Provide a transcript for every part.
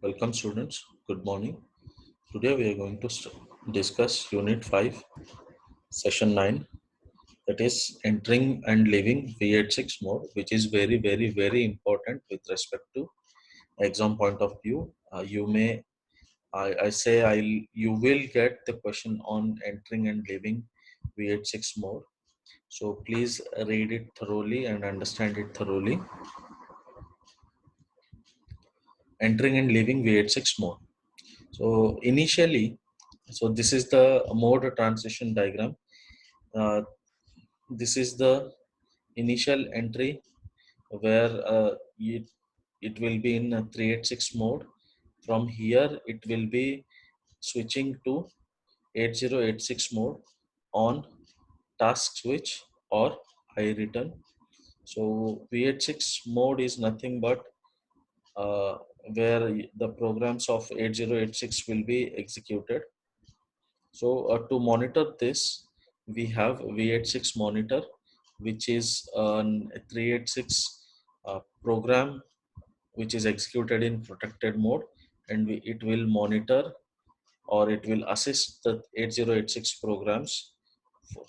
Welcome students, good morning. Today we are going to discuss Unit 5, Session 9, that is entering and leaving V86 mode, which is very important with respect to exam point of view. You will get the question on entering and leaving V86 mode. So please read it thoroughly and understand it thoroughly. Entering and leaving V86 mode. So initially, this is the mode transition diagram. Uh, this is the initial entry where it will be in a 386 mode. From here, it will be switching to 8086 mode on task switch or iReturn. So V86 mode is nothing but uh, where the programs of 8086 will be executed. So to monitor this, we have V86 monitor, which is a 386 program which is executed in protected mode, and it will monitor or it will assist the 8086 programs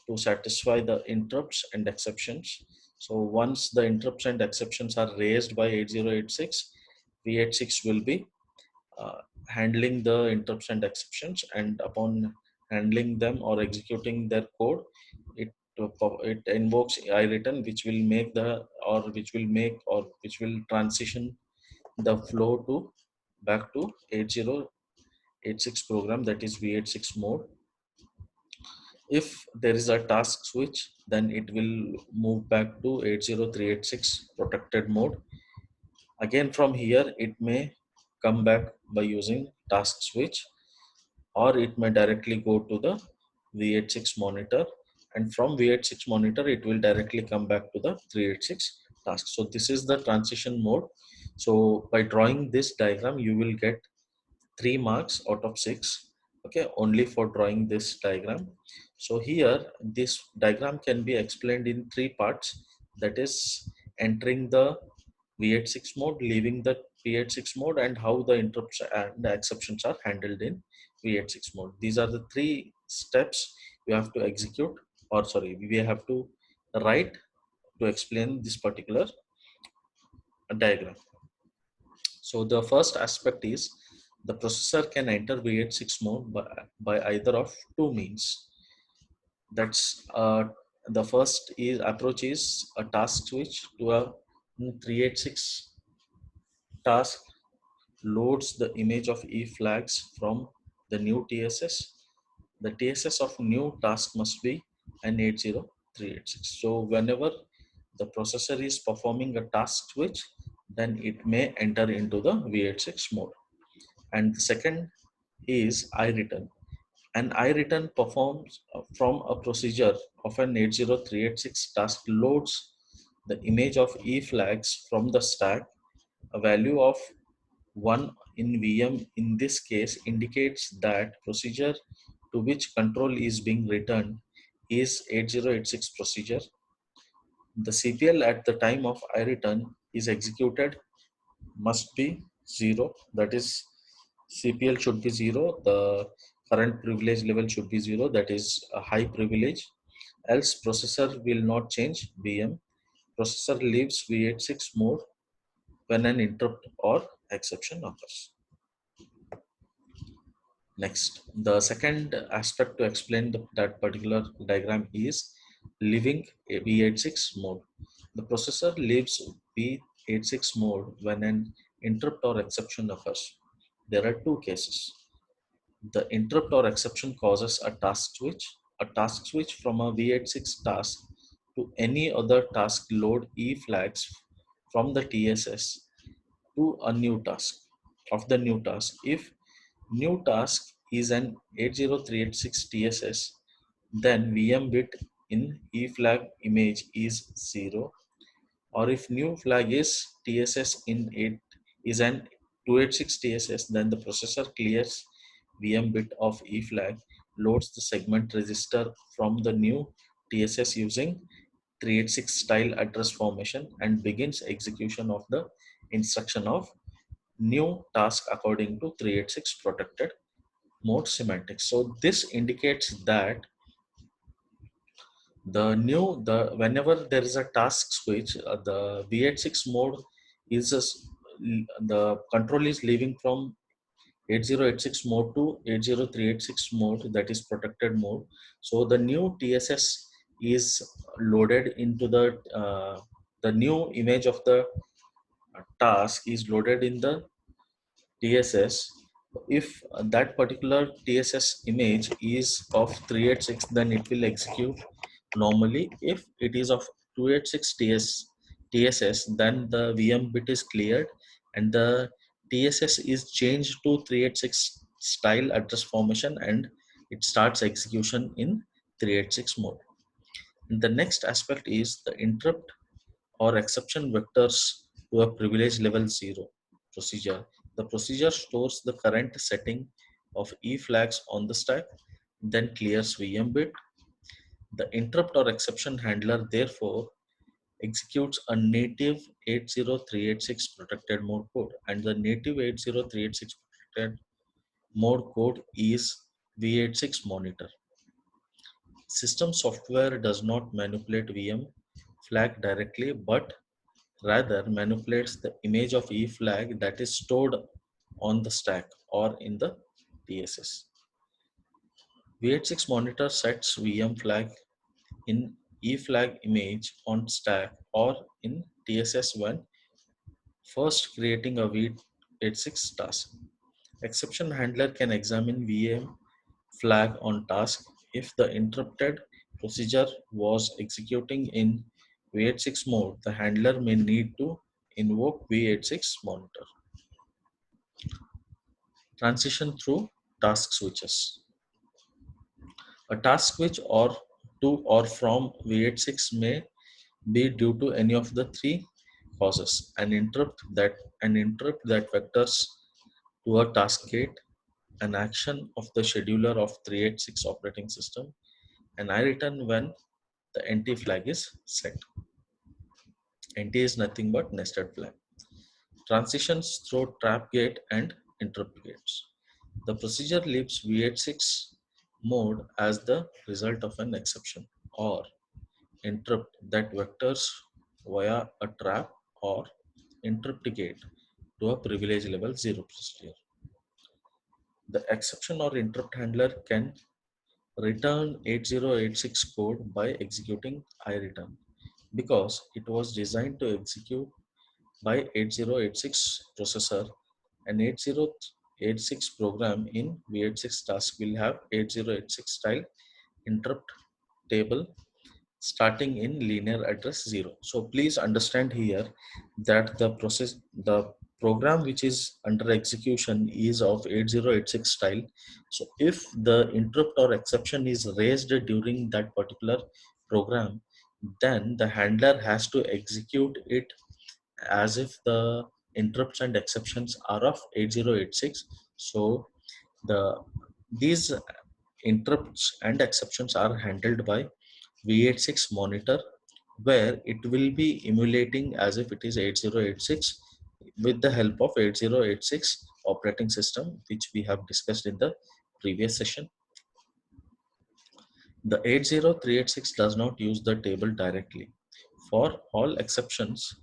to satisfy the interrupts and exceptions. So once the interrupts and exceptions are raised by 8086, V86 will be uh, handling the interrupts and exceptions, and upon handling them or executing their code, it invokes iReturn, which will transition the flow to back to 8086 program, that is V86 mode. If there is a task switch, then it will move back to 80386 protected mode. Again, from here it may come back by using task switch, or it may directly go to the V86 monitor, and from V86 monitor it will directly come back to the 386 task. So this is the transition mode. So by drawing this diagram, you will get 3 marks out of 6, okay, only for drawing this diagram. So here this diagram can be explained in 3 parts, that is entering the V86 mode, leaving the V86 mode, and how the interrupts and the exceptions are handled in V86 mode. These are the 3 steps you have to execute, or sorry, we have to write to explain this particular diagram. So the first aspect is the processor can enter V86 mode by either of two means. That's the first is approach is a task switch to a 386 task loads the image of E flags from the new TSS. The TSS of new task must be an 80386. So whenever the processor is performing a task switch, then it may enter into the V86 mode. And the second is iReturn. An iReturn performs from a procedure of an 80386 task loads the image of E flags from the stack. A value of 1 in VM in this case indicates that procedure to which control is being returned is 8086 procedure. The CPL at the time of iReturn is executed must be 0, that is CPL should be 0, the current privilege level should be 0, that is a high privilege, else processor will not change VM. Processor leaves V86 mode when an interrupt or exception occurs. Next, the second aspect to explain that particular diagram is leaving a V86 mode. The processor leaves V86 mode when an interrupt or exception occurs. There are two cases. The interrupt or exception causes a task switch. A task switch from a V86 task to any other task load E flags from the TSS to a new task of the new task. If new task is an 80386 TSS, then VM bit in E flag image is 0. Or if new flag is TSS in 8 is an 286 TSS, then the processor clears VM bit of E flag, loads the segment register from the new TSS using 386 style address formation, and begins execution of the instruction of new task according to 386 protected mode semantics. So this indicates that whenever there is a task switch, the V86 mode is the control is leaving from 8086 mode to 80386 mode, that is protected mode. So the new TSS is loaded into the new image of the task is loaded in the TSS. If that particular TSS image is of 386, then it will execute normally. If it is of 286 TSS, then the VM bit is cleared and the TSS is changed to 386 style address formation and it starts execution in 386 mode. And the next aspect is the interrupt or exception vectors to a privilege level 0 procedure. The procedure stores the current setting of E flags on the stack, then clears VM bit. The interrupt or exception handler therefore executes a native 80386 protected mode code, and the native 80386 protected mode code is V86 monitor. System software does not manipulate VM flag directly, but rather manipulates the image of E flag that is stored on the stack or in the TSS. V86 monitor sets VM flag in E flag image on stack or in TSS when first creating a V86 task. Exception handler can examine VM flag on task if the interrupted procedure was executing in V86 mode. The handler may need to invoke V86 monitor. Transition through task switches. A task switch or to or from V86 may be due to any of the three causes: an interrupt that vectors to a task gate, an action of the scheduler of 386 operating system, and iReturn when the NT flag is set. NT is nothing but nested flag. Transitions through trap gate and interrupt gates. The procedure leaves V86 mode as the result of an exception or interrupt that vectors via a trap or interrupt gate to a privilege level 0 procedure. The exception or interrupt handler can return 8086 code by executing iReturn because it was designed to execute by 8086 processor. An 8086 program in V86 task will have 8086 style interrupt table starting in linear address 0. So please understand here that the program which is under execution is of 8086 style. So if the interrupt or exception is raised during that particular program, then the handler has to execute it as if the interrupts and exceptions are of 8086. So the these interrupts and exceptions are handled by V86 monitor, where it will be emulating as if it is 8086 with the help of 8086 operating system, which we have discussed in the previous session. The 80386 does not use the table directly. For all exceptions,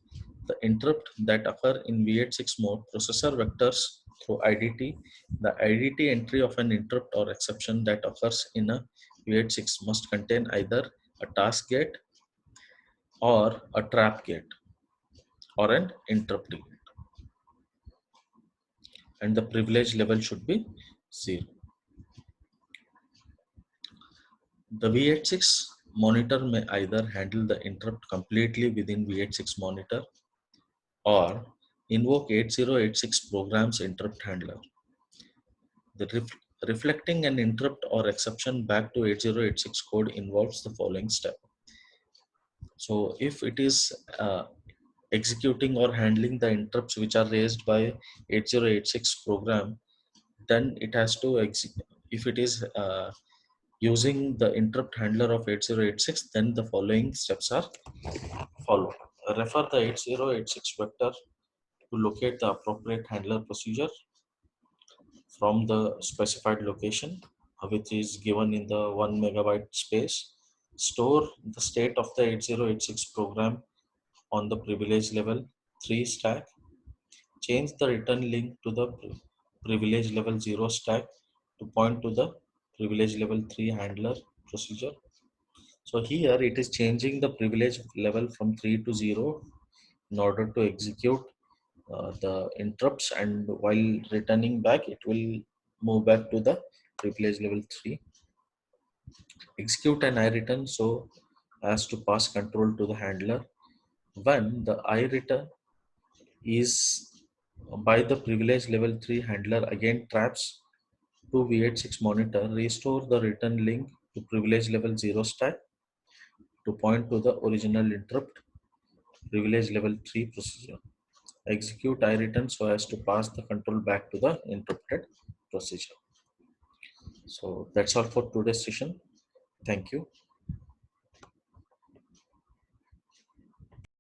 the interrupt that occur in V86 mode, processor vectors through IDT. The IDT entry of an interrupt or exception that occurs in a V86 must contain either a task gate or a trap gate or an interrupt gate, and the privilege level should be 0. The V86 monitor may either handle the interrupt completely within V86 monitor or invoke 8086 program's interrupt handler. The reflecting an interrupt or exception back to 8086 code involves the following step. So if it is executing or handling the interrupts which are raised by 8086 program, then it has to if it is using the interrupt handler of 8086, then the following steps are followed. Refer the 8086 vector to locate the appropriate handler procedure from the specified location, which is given in the 1 megabyte space. Store the state of the 8086 program on the privilege level 3 stack. Change the return link to the privilege level 0 stack to point to the privilege level 3 handler procedure. So here it is changing the privilege level from 3 to 0 in order to execute the interrupts, and while returning back it will move back to the privilege level 3. Execute an iReturn so as to pass control to the handler. When the iReturn is by the privilege level 3 handler again traps to V86 monitor, restore the return link to privilege level 0 stack to point to the original interrupt privilege level 3 procedure. Execute iReturn so as to pass the control back to the interrupted procedure. So that's all for today's session. Thank you.